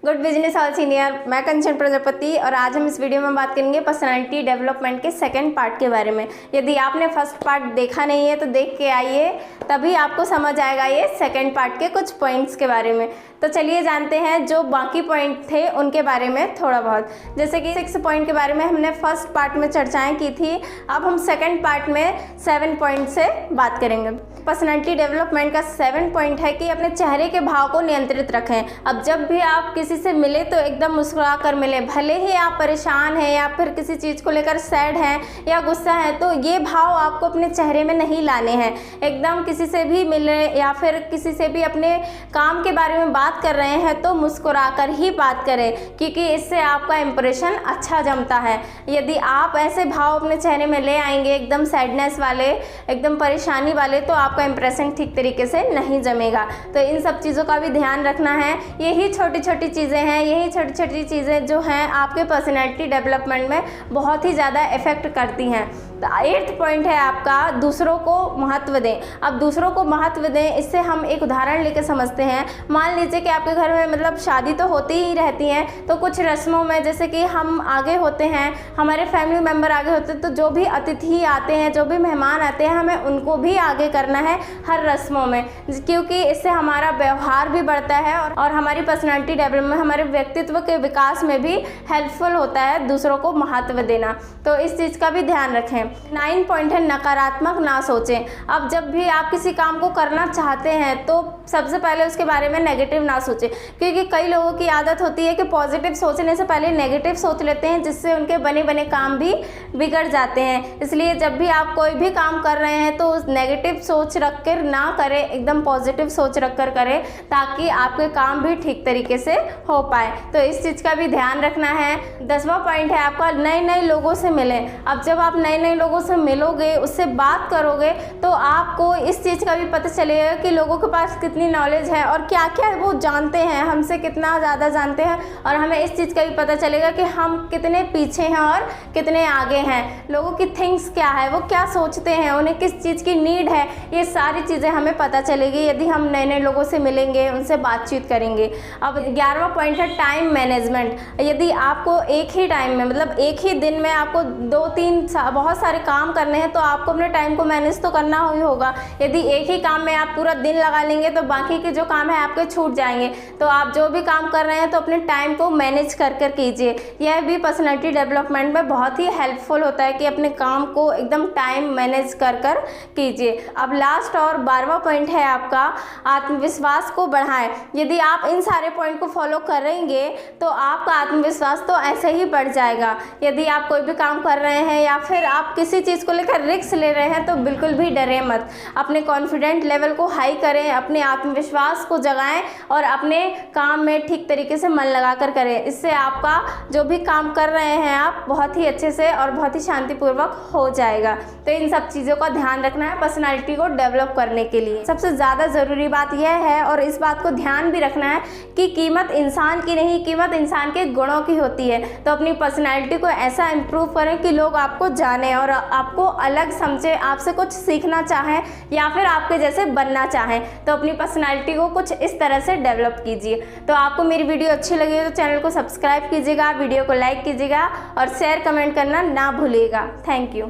Good business all senior, मैं कंचन प्रजापति और आज हम इस वीडियो में बात करेंगे पर्सनालिटी डेवलपमेंट के सेकंड पार्ट के बारे में। यदि आपने फर्स्ट पार्ट देखा नहीं है तो देख के आइए, तभी आपको समझ आएगा ये सेकंड पार्ट के कुछ पॉइंट्स के बारे में। तो चलिए जानते हैं जो बाकी पॉइंट थे उनके बारे में थोड़ा बहुत। जैसे कि 6 पॉइंट के बारे में हमने फर्स्ट पार्ट में चर्चाएं की थी, अब हम सेकंड पार्ट में 7 पॉइंट से बात करेंगे। पर्सनालिटी डेवलपमेंट का 7 पॉइंट है कि अपने चेहरे के भाव को नियंत्रित रखें। अब जब भी आप किसी से मिले तो एकदम मुस्कुरा कर मिले, भले ही आप परेशान हैं या फिर किसी चीज़ को लेकर सैड हैं या गुस्सा है, तो ये भाव आपको अपने चेहरे में नहीं लाने हैं। एकदम किसी से भी मिले या फिर किसी से भी अपने काम के बारे में बात कर रहे हैं तो मुस्कुरा कर ही बात करें, क्योंकि इससे आपका इंप्रेशन अच्छा जमता है। यदि आप ऐसे भाव अपने चेहरे में ले आएंगे एकदम सैडनेस वाले, एकदम परेशानी वाले, तो आपका इंप्रेशन ठीक तरीके से नहीं जमेगा। तो इन सब चीज़ों का भी ध्यान रखना है। यही छोटी छोटी चीज़ें हैं, यही छोटी छोटी चीज़ें जो हैं आपके पर्सनैलिटी डेवलपमेंट में बहुत ही ज़्यादा इफ़ेक्ट करती हैं। तो 8th पॉइंट है आपका दूसरों को महत्व दें। अब दूसरों को महत्व दें, इससे हम एक उदाहरण लेकर समझते हैं। मान लीजिए कि आपके घर में मतलब शादी तो होती ही रहती हैं, तो कुछ रस्मों में जैसे कि हम आगे होते हैं, हमारे फैमिली मेम्बर आगे होते हैं, तो जो भी अतिथि आते हैं, जो भी मेहमान आते हैं, हमें उनको भी आगे करना है हर रस्मों में, क्योंकि इससे हमारा व्यवहार भी बढ़ता है और हमारी पर्सनैलिटी डेवलपमेंट, हमारे व्यक्तित्व के विकास में भी हेल्पफुल होता है दूसरों को महत्व देना। तो इस चीज़ का भी ध्यान रखें। 9 पॉइंट है नकारात्मक ना सोचें। अब जब भी आप किसी काम को करना चाहते हैं तो सबसे पहले उसके बारे में नेगेटिव ना सोचें, क्योंकि कई लोगों की आदत होती है कि पॉजिटिव सोचने से पहले नेगेटिव सोच लेते हैं, जिससे उनके बने बने काम भी बिगड़ जाते हैं। इसलिए जब भी आप कोई भी काम कर रहे हैं तो नेगेटिव सोच रख कर ना करें, एकदम पॉजिटिव सोच रख कर करें, ताकि आपके काम भी ठीक तरीके से हो पाए। तो इस चीज़ का भी ध्यान रखना है। 10वां पॉइंट है आपका नए नए लोगों से मिलें। अब जब आप नए नए लोगों से मिलोगे, उससे बात करोगे, तो आपको इस चीज़ का भी पता चलेगा कि लोगों के पास कितनी नॉलेज है और क्या क्या वो जानते हैं, हमसे कितना ज़्यादा जानते हैं, और हमें इस चीज़ का भी पता चलेगा कि हम कितने पीछे हैं और कितने आगे हैं। लोगों की थिंग्स क्या है, वो क्या सोचते हैं, उन्हें किस चीज़ की नीड है, ये सारी चीज़ें हमें पता चलेगी यदि हम नए नए लोगों से मिलेंगे, उनसे बातचीत करेंगे। अब 11वां पॉइंट है टाइम मैनेजमेंट। यदि आपको एक ही टाइम में, मतलब एक ही दिन में आपको 2-3 बहुत सारे काम करने हैं, तो आपको अपने टाइम को मैनेज तो करना ही होगा। यदि एक ही काम में आप पूरा दिन लगा लेंगे तो बाकी के जो काम है आपके छूट जाएंगे। तो आप जो भी काम कर रहे हैं तो अपने टाइम को मैनेज कर कर कीजिए। यह भी पर्सनैलिटी डेवलपमेंट में बहुत ही हेल्पफुल होता है कि अपने काम को एकदम टाइम मैनेज कर कर कीजिए। अब लास्ट और 12वां पॉइंट है आपका आत्मविश्वास को बढ़ाएं। यदि आप इन सारे पॉइंट को फॉलो करेंगे तो आपका आत्मविश्वास तो ऐसे ही बढ़ जाएगा। यदि आप कोई भी काम कर रहे हैं या फिर आप किसी चीज़ को लेकर रिस्क ले रहे हैं तो बिल्कुल भी डरें मत। अपने कॉन्फिडेंट लेवल को हाई करें, अपने आत्मविश्वास को जगाएं और अपने काम में ठीक तरीके से मन लगाकर करें। इससे आपका जो भी काम कर रहे हैं आप बहुत ही अच्छे से और बहुत ही शांतिपूर्वक हो जाएगा। तो इन सब चीज़ों का ध्यान रखना है पर्सनालिटी को डेवलप करने के लिए। सबसे ज़्यादा ज़रूरी बात यह है, और इस बात को ध्यान भी रखना है, कि कीमत इंसान की नहीं, कीमत इंसान के गुणों की होती है। तो अपनी पर्सनालिटी को ऐसा इम्प्रूव करें कि लोग आपको जाने और आपको अलग समझे, आपसे कुछ सीखना चाहें या फिर आपके जैसे बनना चाहें। तो अपनी पर्सनालिटी को कुछ इस तरह से डेवलप कीजिए। तो आपको मेरी वीडियो अच्छी लगी तो चैनल को सब्सक्राइब कीजिएगा, वीडियो को लाइक कीजिएगा और शेयर कमेंट करना ना भूलिएगा। Thank you.